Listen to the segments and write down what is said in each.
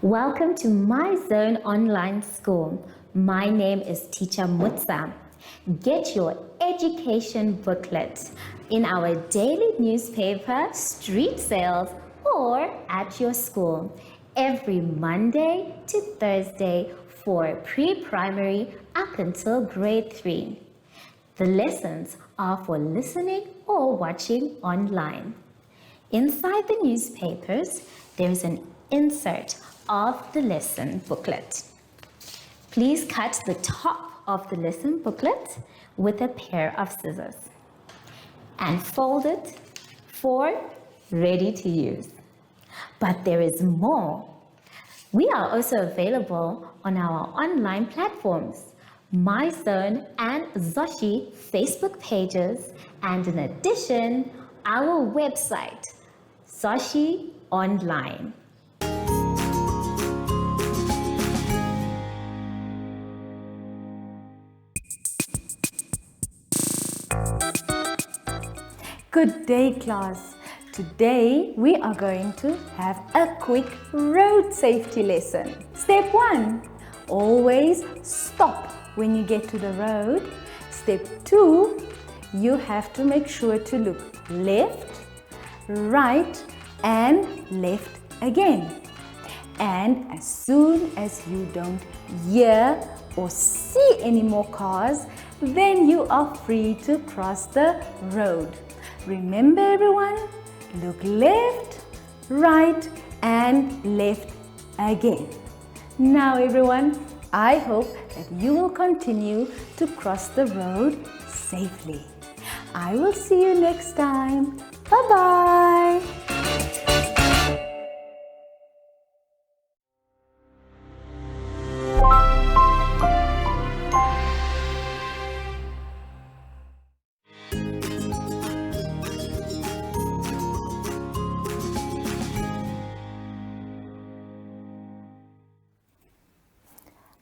Welcome to My Zone Online School. My name is Teacher Mutsa. Get your education booklet in our daily newspaper, street sales, or at your school every Monday to Thursday for pre-primary up until grade 3. The lessons are for listening or watching online. Inside the newspapers, there is an insert of the lesson booklet. Please cut the top of the lesson booklet with a pair of scissors and fold it for ready to use. But there is more. We are also available on our online platforms, MyZone and Zoshi Facebook pages, and in addition, our website, Zoshi Online. Good day, class. Today we are going to have a quick road safety lesson. Step 1. Always stop when you get to the road. Step 2. You have to make sure to look left, right, and left again. And as soon as you don't hear or see any more cars, then you are free to cross the road. Remember everyone, look left, right, and left again. Now everyone, I hope that you will continue to cross the road safely. I will see you next time. Bye-bye.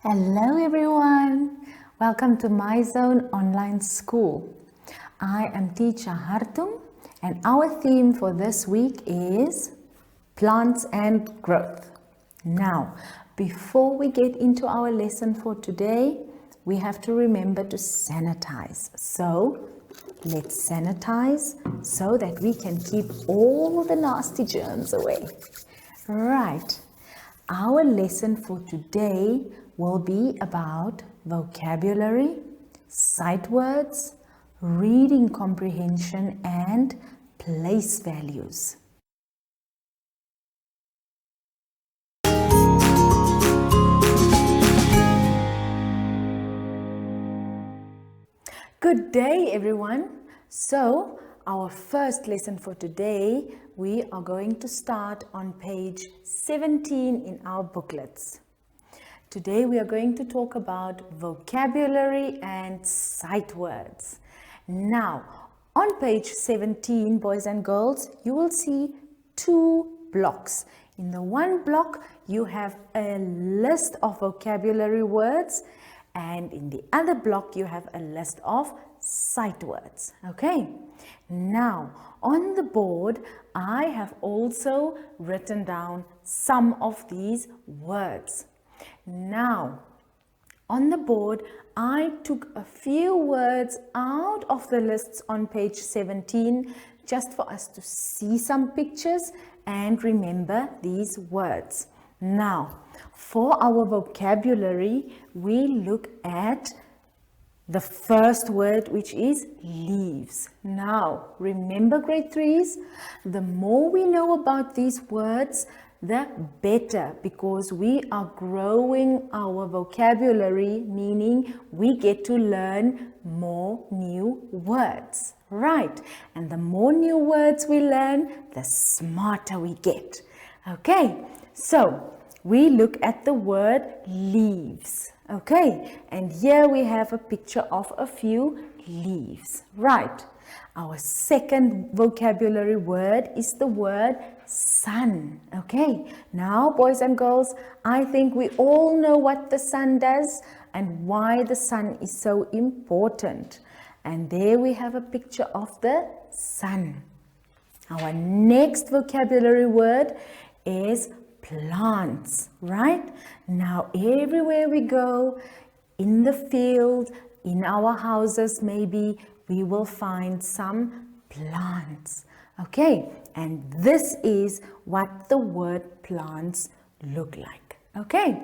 Hello everyone, welcome to My Zone Online School. I am Teacher Hartum and our theme for this week is plants and growth. Now, before we get into our lesson for today, we have to remember to sanitize. So, let's sanitize so that we can keep all the nasty germs away. Right, our lesson for today will be about vocabulary, sight words, reading comprehension, and place values. Good day, everyone. So, our first lesson for today, we are going to start on page 17 in our booklets. Today we are going to talk about vocabulary and sight words. Now, on page 17, boys and girls, you will see two blocks. In the one block, you have a list of vocabulary words, and in the other block, you have a list of sight words. Okay? Now, on the board, I have also written down some of these words. Now, on the board, I took a few words out of the lists on page 17 just for us to see some pictures and remember these words. Now, for our vocabulary, we look at the first word, which is leaves. Now, remember grade 3s, the more we know about these words, the better, because we are growing our vocabulary, meaning we get to learn more new words, right? And the more new words we learn, the smarter we get. Okay, so we look at the word leaves. Okay, and here we have a picture of a few leaves, right? Our second vocabulary word is the word sun. Okay, now boys and girls, I think we all know what the sun does and why the sun is so important. And there we have a picture of the sun. Our next vocabulary word is plants, right? Now, everywhere we go, in the field, in our houses maybe, we will find some plants. Okay, and this is what the word plants look like. Okay,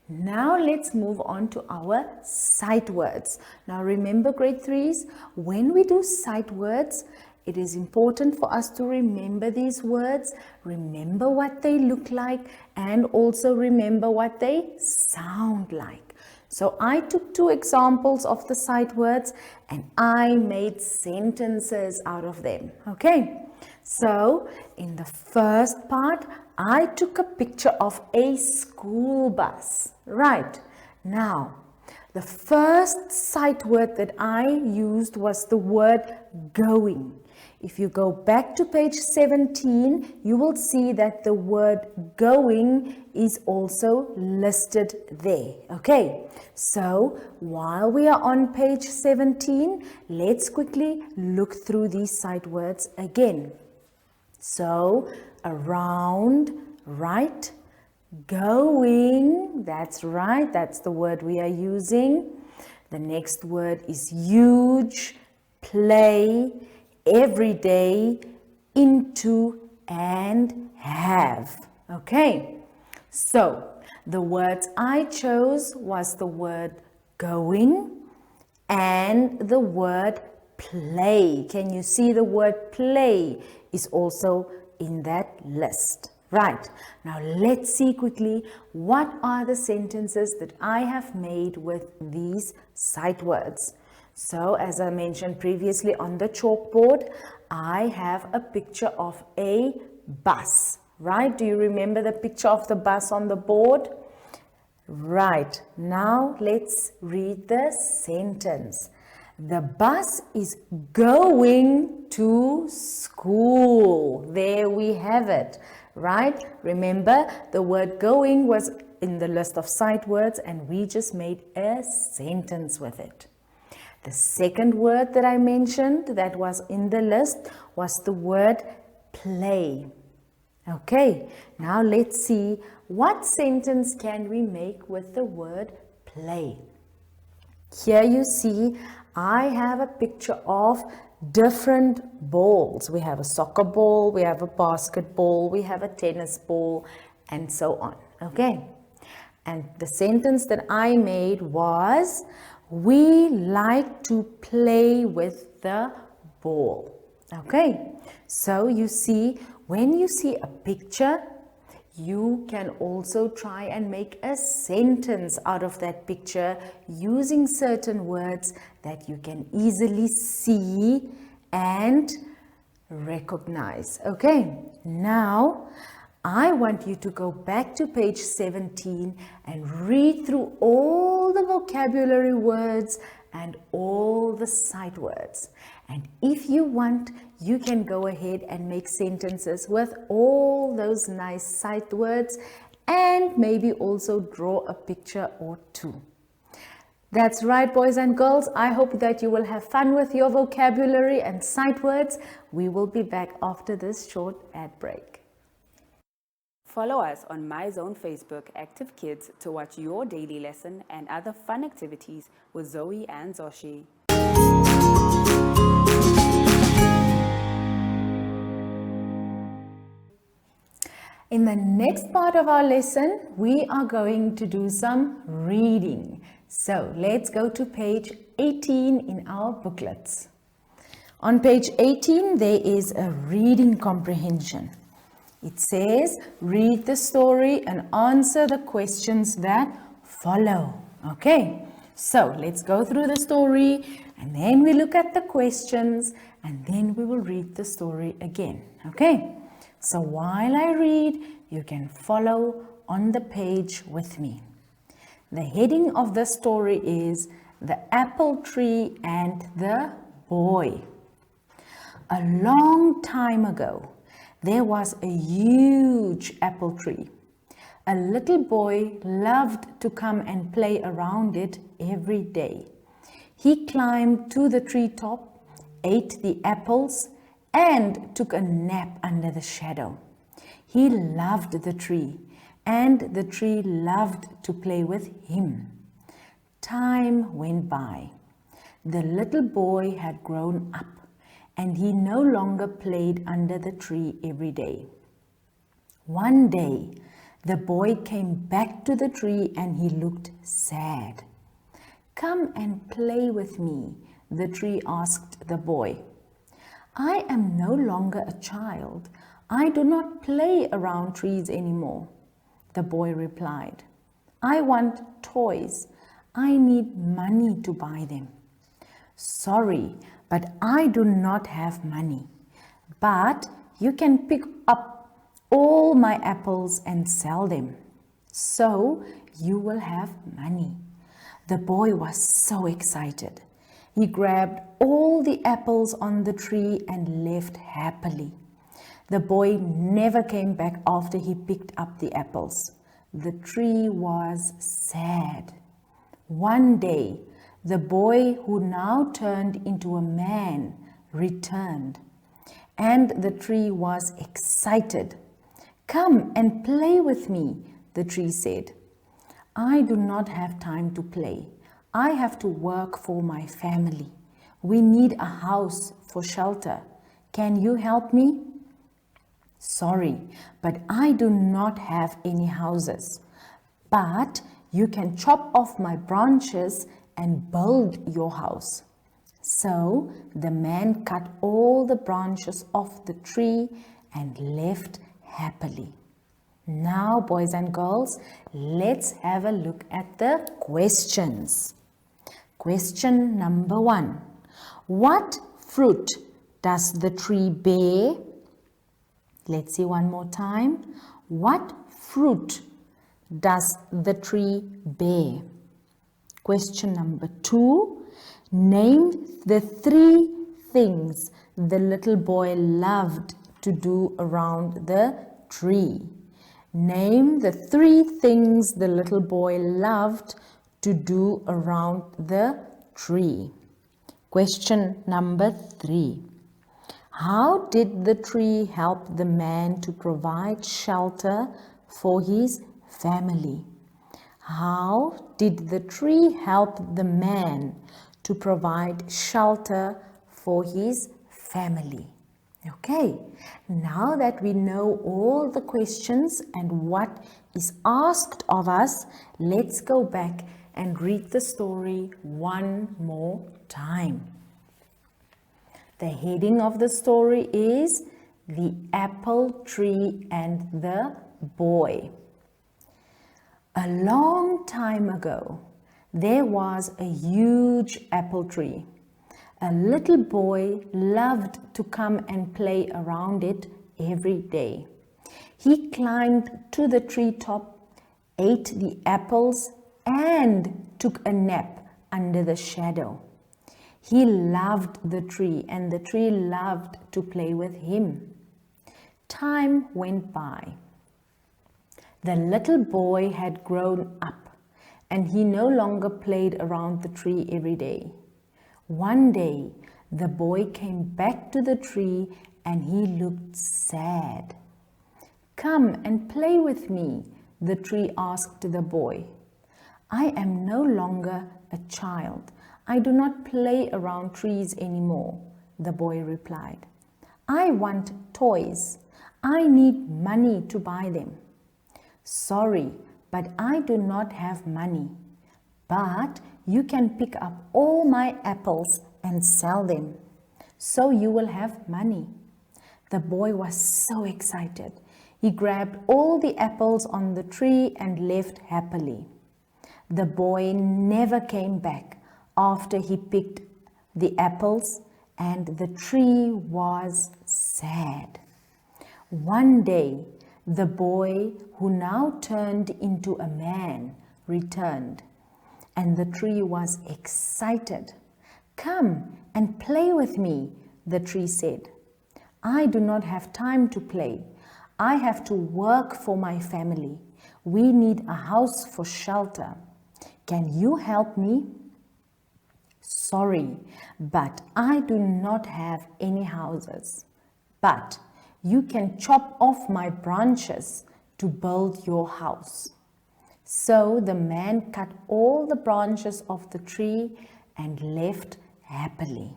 now let's move on to our sight words. Now remember, grade 3s, when we do sight words, it is important for us to remember these words, remember what they look like, and also remember what they sound like. So I took 2 examples of the sight words and I made sentences out of them. Okay, so in the first part, I took a picture of a school bus. Right, now the first sight word that I used was the word going. If you go back to page 17, you will see that the word going is also listed there. Okay, so while we are on page 17, let's quickly look through these sight words again. So, around, right, going, that's right, that's the word we are using. The next word is huge, play, every day, into, and have. Okay, so the words I chose was the word going and the word play. Can you see the word play is also in that list? Right, now let's see quickly what are the sentences that I have made with these sight words. So as I mentioned previously on the chalkboard, I have a picture of a bus, right? Do you remember the picture of the bus on the board? Right, now let's read the sentence. The bus is going to school. There we have it, right? Remember, the word going was in the list of sight words and we just made a sentence with it. The second word that I mentioned that was in the list was the word play. Okay, now let's see what sentence can we make with the word play. Here you see I have a picture of different balls. We have a soccer ball, we have a basketball, we have a tennis ball, and so on. Okay, and the sentence that I made was, we like to play with the ball. Okay, so you see, when you see a picture, you can also try and make a sentence out of that picture using certain words that you can easily see and recognize. Okay, now I want you to go back to page 17 and read through all the vocabulary words and all the sight words. And if you want, you can go ahead and make sentences with all those nice sight words and maybe also draw a picture or 2. That's right, boys and girls. I hope that you will have fun with your vocabulary and sight words. We will be back after this short ad break. Follow us on MyZone Facebook Active Kids to watch your daily lesson and other fun activities with Zoe and Zoshi. In the next part of our lesson, we are going to do some reading. So let's go to page 18 in our booklets. On page 18, there is a reading comprehension. It says, read the story and answer the questions that follow. Okay, so let's go through the story and then we look at the questions and then we will read the story again. Okay, so while I read, you can follow on the page with me. The heading of the story is The Apple Tree and the Boy. A long time ago, there was a huge apple tree. A little boy loved to come and play around it every day. He climbed to the treetop, ate the apples, and took a nap under the shadow. He loved the tree, and the tree loved to play with him. Time went by. The little boy had grown up, and he no longer played under the tree every day. One day, the boy came back to the tree and he looked sad. "Come and play with me," the tree asked the boy. "I am no longer a child. I do not play around trees anymore," the boy replied. "I want toys. I need money to buy them." "Sorry, but I do not have money. But you can pick up all my apples and sell them. So you will have money." The boy was so excited. He grabbed all the apples on the tree and left happily. The boy never came back after he picked up the apples. The tree was sad. One day, the boy, who now turned into a man, returned, and the tree was excited. "Come and play with me," the tree said. "I do not have time to play. I have to work for my family. We need a house for shelter. Can you help me?" "Sorry, but I do not have any houses. But you can chop off my branches and build your house." So the man cut all the branches off the tree and left happily. Now, boys and girls, let's have a look at the questions. Question number 1. What fruit does the tree bear? Let's see one more time. What fruit does the tree bear? Question number 2. Name the 3 things the little boy loved to do around the tree. Name the 3 things the little boy loved to do around the tree. Question number 3. How did the tree help the man to provide shelter for his family? How did the tree help the man to provide shelter for his family? Okay, now that we know all the questions and what is asked of us, let's go back and read the story one more time. The heading of the story is The Apple Tree and the Boy. A long time ago, there was a huge apple tree. A little boy loved to come and play around it every day. He climbed to the treetop, ate the apples, and took a nap under the shadow. He loved the tree, and the tree loved to play with him. Time went by. The little boy had grown up, and he no longer played around the tree every day. One day, the boy came back to the tree and he looked sad. "Come and play with me," the tree asked the boy. "I am no longer a child. I do not play around trees anymore," the boy replied. "I want toys. I need money to buy them." "Sorry, but I do not have money. But you can pick up all my apples and sell them. So you will have money." The boy was so excited. He grabbed all the apples on the tree and left happily. The boy never came back after he picked the apples, and the tree was sad. One day, the boy, who now turned into a man, returned, and the tree was excited. "Come and play with me," the tree said. "I do not have time to play. I have to work for my family. We need a house for shelter. Can you help me?" "Sorry, but I do not have any houses. But You can chop off my branches to build your house. So the man cut all the branches of the tree and left happily.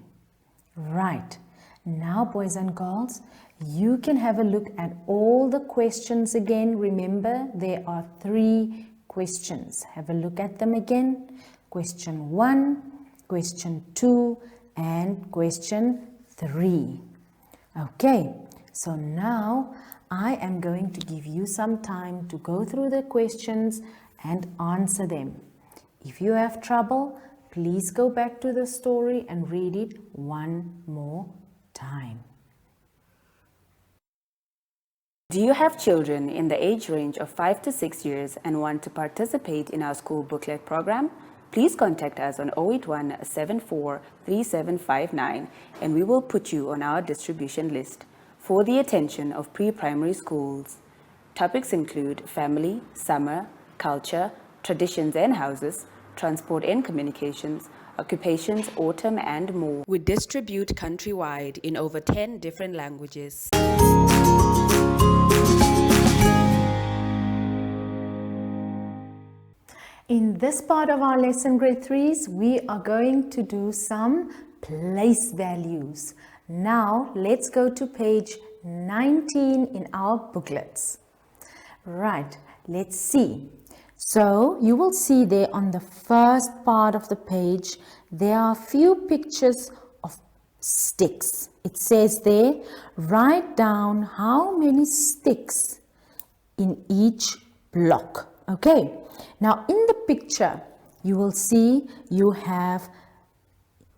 Right. Now, boys and girls, you can have a look at all the questions again. Remember, there are 3 questions. Have a look at them again. Question 1, question 2, and question 3. Okay, so now I am going to give you some time to go through the questions and answer them. If you have trouble, please go back to the story and read it one more time. Do you have children in the age range of 5 to 6 years and want to participate in our school booklet program? Please contact us on 081 74 3759 and we will put you on our distribution list for the attention of pre-primary schools. Topics include family, summer, culture, traditions and houses, transport and communications, occupations, autumn and more. We distribute countrywide in over 10 different languages. In this part of our lesson, grade 3s, we are going to do some place values. Now, let's go to page 19 in our booklets. Right, let's see. So, you will see there on the first part of the page, there are a few pictures of sticks. It says there, write down how many sticks in each block. Okay, now in the picture, you will see you have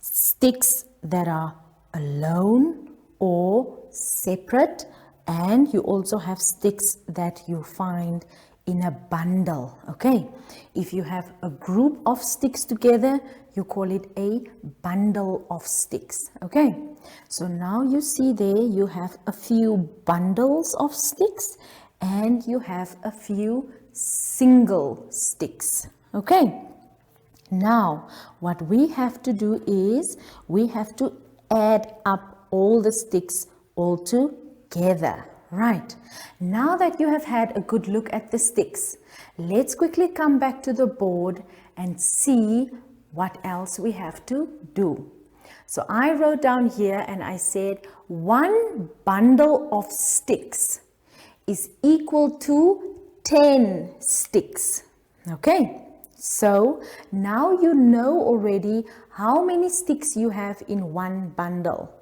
sticks that are alone or separate, and you also have sticks that you find in a bundle. Okay, if you have a group of sticks together, you call it a bundle of sticks. Okay, so now you see there you have a few bundles of sticks and you have a few single sticks. Okay, now what we have to do is we have to add up all the sticks all together. Right, now that you have had a good look at the sticks, let's quickly come back to the board and see what else we have to do. So I wrote down here and I said 1 bundle of sticks is equal to 10 sticks. Okay, so now you know already how many sticks you have in 1 bundle.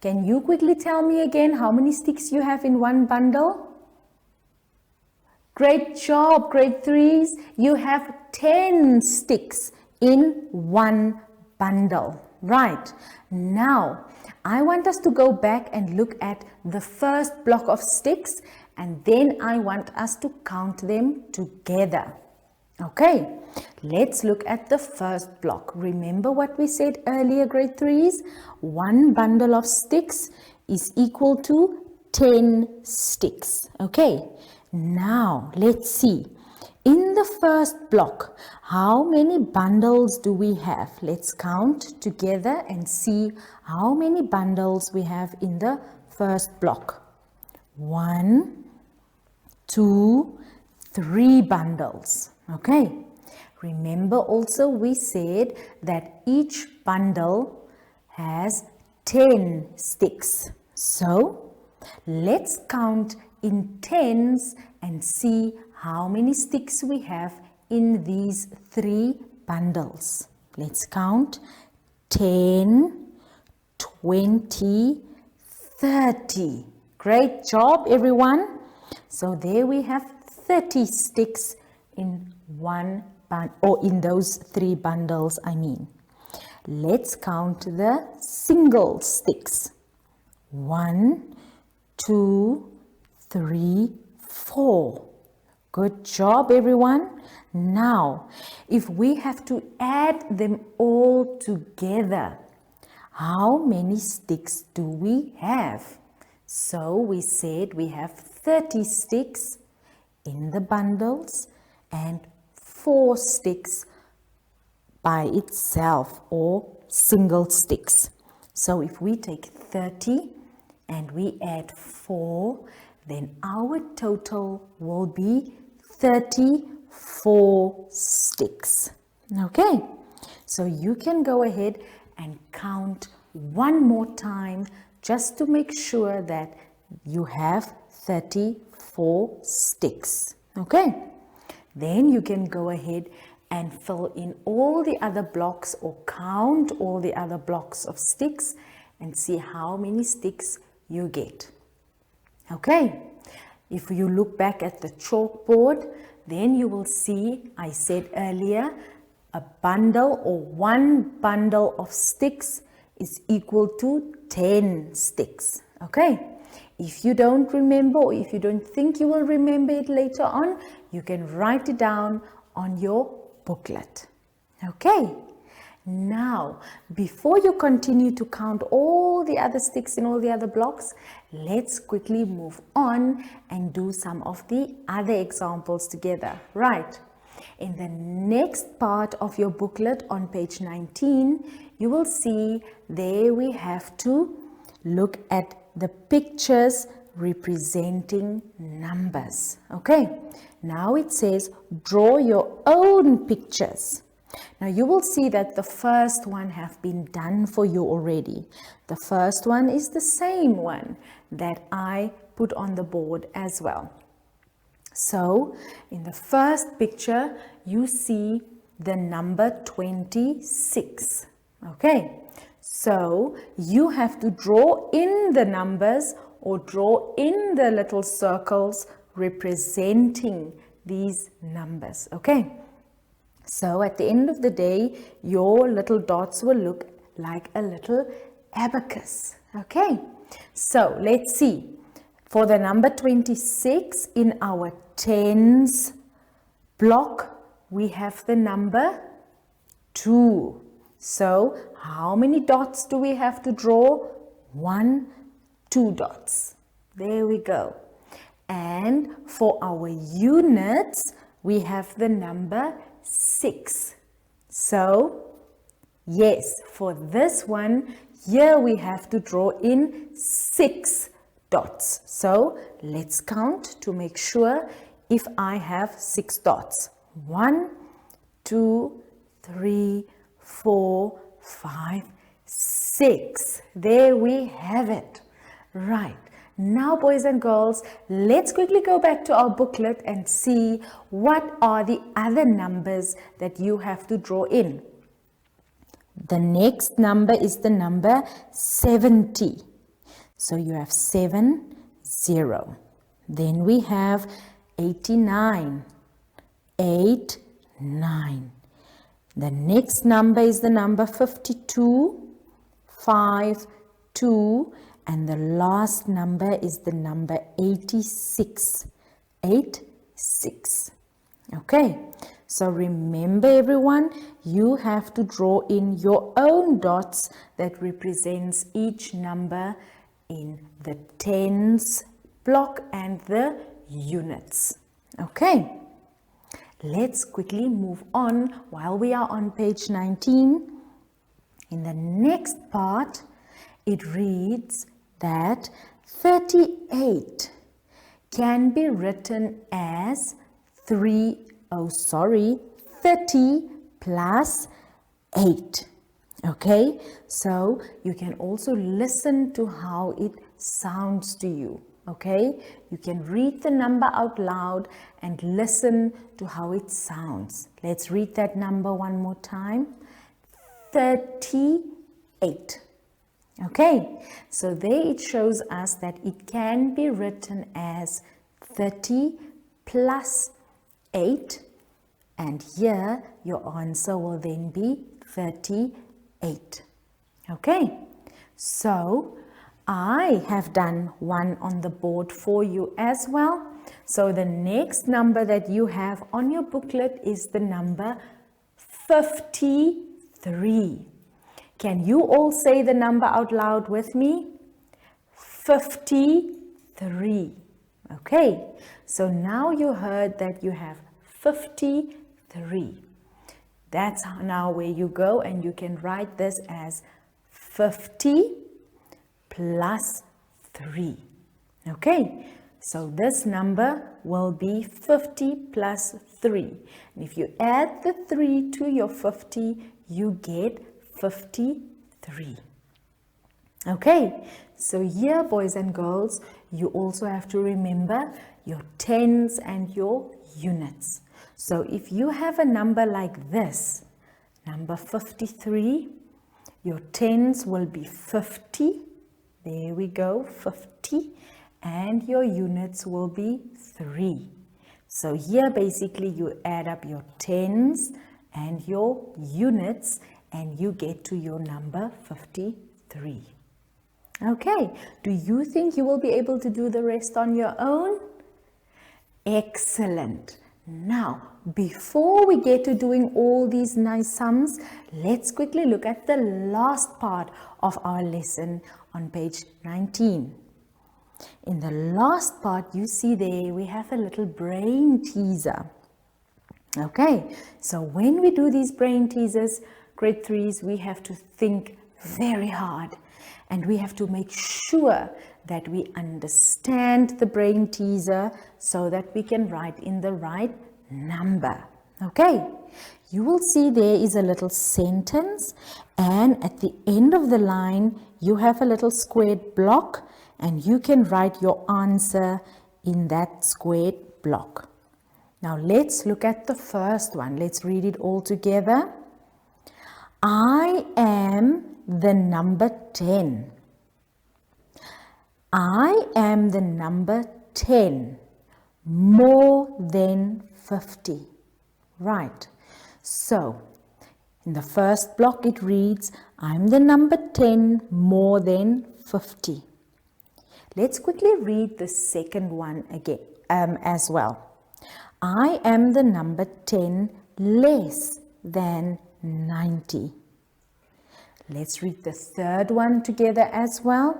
Can you quickly tell me again how many sticks you have in 1 bundle? Great job, grade 3s. You have 10 sticks in 1 bundle. Right, now I want us to go back and look at the first block of sticks, and then I want us to count them together. Okay, let's look at the first block. Remember what we said earlier, grade 3s? 1 bundle of sticks is equal to 10 sticks. Okay, now let's see. In the first block, how many bundles do we have? Let's count together and see how many bundles we have in the first block. 1, 2, 3 bundles. Okay, remember also we said that each bundle has 10 sticks. So let's count in tens and see how many sticks we have in these 3 bundles. Let's count 10, 20, 30. Great job, everyone. So there we have 30 sticks in one bundle, or in those 3 bundles, I mean. Let's count the single sticks. 1, 2, 3, 4. Good job, everyone. Now, if we have to add them all together, how many sticks do we have? So we said we have 30 sticks in the bundles and 4 sticks by itself, or single sticks. So if we take 30 and we add 4, then our total will be 34 sticks. Okay, so you can go ahead and count one more time just to make sure that you have 34 sticks. Okay, then you can go ahead and fill in all the other blocks or count all the other blocks of sticks and see how many sticks you get. Okay, if you look back at the chalkboard, then you will see, I said earlier, a bundle or one bundle of sticks is equal to 10 sticks. Okay, if you don't remember or if you don't think you will remember it later on, you can write it down on your booklet. Okay, now before you continue to count all the other sticks in all the other blocks, let's quickly move on and do some of the other examples together. Right, in the next part of your booklet on page 19, you will see there we have to look at the pictures representing numbers. Okay, now it says draw your own pictures. Now you will see that the first one have been done for you already. The first one is the same one that I put on the board as well. So in the first picture you see the number 26. Okay, so you have to draw in the numbers or draw in the little circles representing these numbers. Okay, so at the end of the day, your little dots will look like a little abacus. Okay, so let's see. For the number 26 in our tens block, we have the number 2. So how many dots do we have to draw? 1, 2 dots. There we go. And for our units, we have the number 6. So yes, for this one, here we have to draw in 6 dots. So let's count to make sure if I have 6 dots. 1, 2, 3, 4, 5, 6. There we have it. Right. Now, boys and girls, let's quickly go back to our booklet and see what are the other numbers that you have to draw in. The next number is the number 70. So you have 7, 0. Then we have 89, 8, 9. The next number is the number 52, 5, 2. And the last number is the number 86, 8, 6. Okay, so remember everyone, you have to draw in your own dots that represents each number in the tens block and the units. Okay, let's quickly move on while we are on page 19. In the next part, it reads that 38 can be written as 30 plus 8. Okay, so you can also listen to how it sounds to you. Okay, you can read the number out loud and listen to how it sounds. Let's read that number one more time. 38. Okay, so there it shows us that it can be written as 30 plus 8, and here your answer will then be 38. Okay, so I have done one on the board for you as well. So the next number that you have on your booklet is the number 53. Can you all say the number out loud with me? 53. Okay, so now you heard that you have 53. That's now where you go and you can write this as 50 plus 3. Okay, so this number will be 50 plus 3. And if you add the 3 to your 50, you get 53. Okay, so here, boys and girls, you also have to remember your tens and your units. So if you have a number like this, number 53, your tens will be 50. There we go, 50. And your units will be 3. So here basically you add up your tens and your units and you get to your number 53. Okay, do you think you will be able to do the rest on your own? Excellent. Now, before we get to doing all these nice sums, let's quickly look at the last part of our lesson on page 19. In the last part, you see there, we have a little brain teaser. Okay, so when we do these brain teasers, grade 3s, we have to think very hard. And we have to make sure that we understand the brain teaser so that we can write in the right number. Okay, you will see there is a little sentence, and at the end of the line, you have a little squared block, and you can write your answer in that squared block. Now let's look at the first one. Let's read it all together. I am the number 10. I am the number 10, more than 50. Right. So, in the first block it reads, I'm the number 10, more than 50. Let's quickly read the second one again as well. I am the number 10, less than 90. Let's read the third one together as well.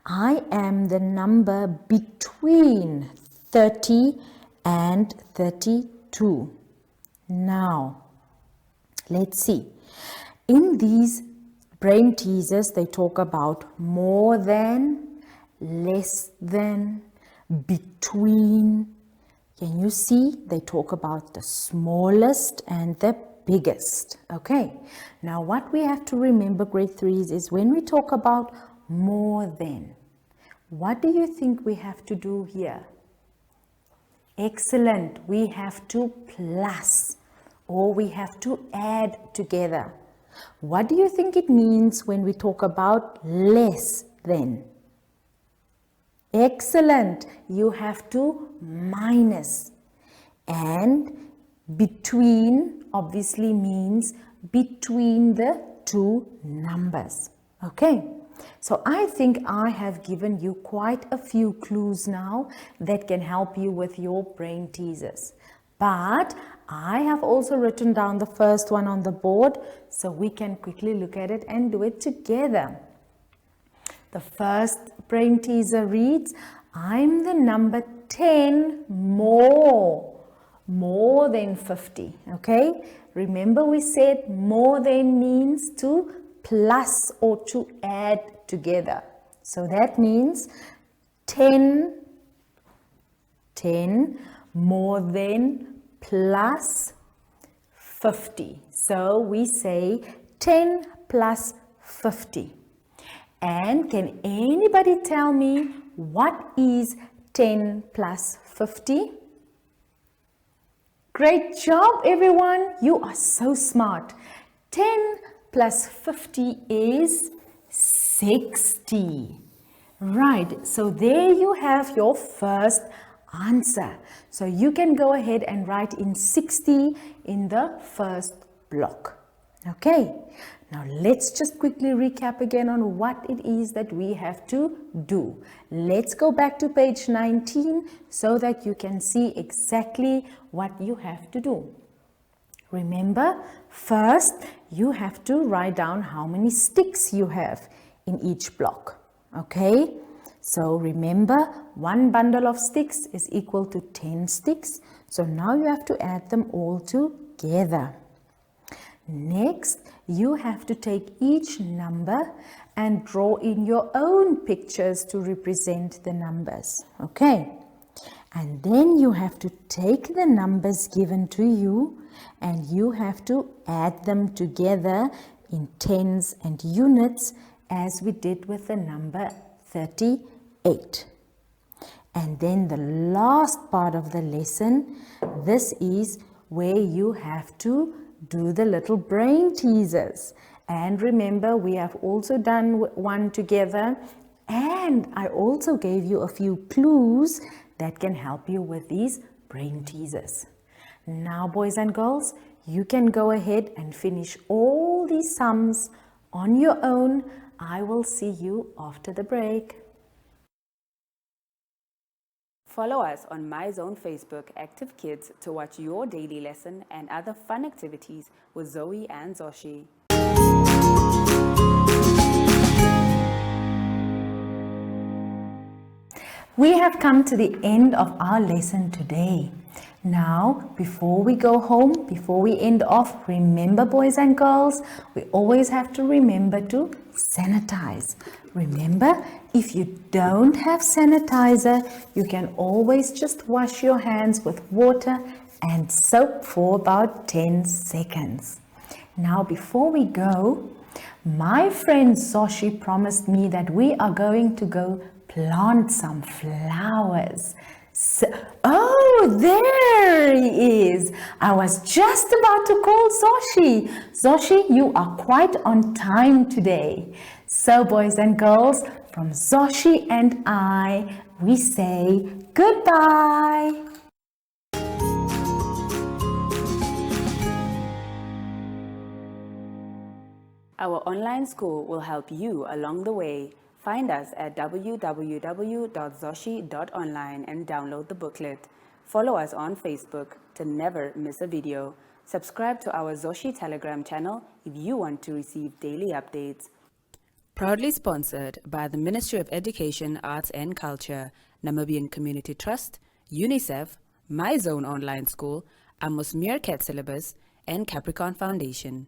I am the number between 30 and 32. Now, let's see. In these brain teasers, they talk about more than, less than, between. Can you see? They talk about the smallest and the biggest. Okay, now what we have to remember, grade 3s, is when we talk about more than, what do you think we have to do here? Excellent, we have to plus, or we have to add together. What do you think it means when we talk about less than? Excellent, you have to minus. And between obviously means between the two numbers. Okay, so I think I have given you quite a few clues now that can help you with your brain teasers. But I have also written down the first one on the board so we can quickly look at it and do it together. The first brain teaser reads, I'm the number 10 more than 50. Okay, remember we said more than means to plus or to add together. So that means 10 more than plus 50. So we say 10 plus 50. And can anybody tell me what is 10 plus 50? Great job, everyone. You are so smart. 10 plus 50 is 60. Right, so there you have your first answer. So you can go ahead and write in 60 in the first block. Okay, now let's just quickly recap again on what it is that we have to do. Let's go back to page 19 so that you can see exactly what you have to do. Remember, first you have to write down how many sticks you have in each block. Okay, so remember, one bundle of sticks is equal to 10 sticks. So now you have to add them all together. Next, you have to take each number and draw in your own pictures to represent the numbers. Okay. And then you have to take the numbers given to you and you have to add them together in tens and units as we did with the number 38. And then the last part of the lesson, this is where you have to do the little brain teasers. And remember, we have also done one together, and I also gave you a few clues that can help you with these brain teasers. Now, boys and girls, you can go ahead and finish all these sums on your own. I will see you after the break. Follow us on MyZone Facebook Active Kids to watch your daily lesson and other fun activities with Zoe and Zoshi. We have come to the end of our lesson today. Now, before we go home, before we end off, remember, boys and girls, we always have to remember to sanitize. Remember, if you don't have sanitizer, you can always just wash your hands with water and soap for about 10 seconds. Now, before we go, my friend Zoshi promised me that we are going to go plant some flowers. Oh, there he is. I was just about to call Zoshi. Zoshi, you are quite on time today. So, boys and girls, from Zoshi and I, we say goodbye. Our online school will help you along the way. Find us at www.zoshi.online and download the booklet. Follow us on Facebook to never miss a video. Subscribe to our Zoshi Telegram channel if you want to receive daily updates. Proudly sponsored by the Ministry of Education, Arts and Culture, Namibian Community Trust, UNICEF, MyZone Online School, Amos Meerkat Syllabus, and Capricorn Foundation.